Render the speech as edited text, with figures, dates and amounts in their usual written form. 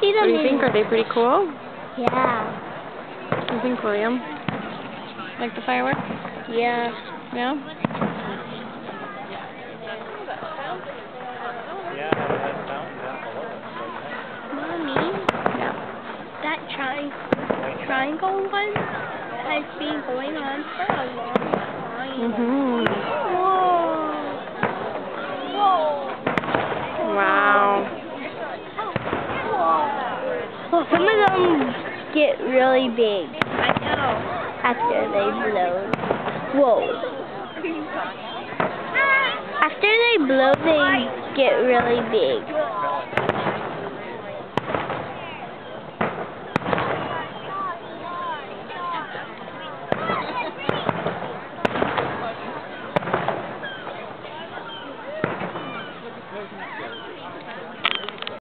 see them. What do you think? Are they pretty cool? Yeah. You think, William? Like the fireworks? Yeah. Yeah? Mommy, Yeah. that triangle one has been going on for a long time. Mhm. Whoa. Wow. Some of them get really big. I know. After they blow. Whoa. After they blow, they get really big.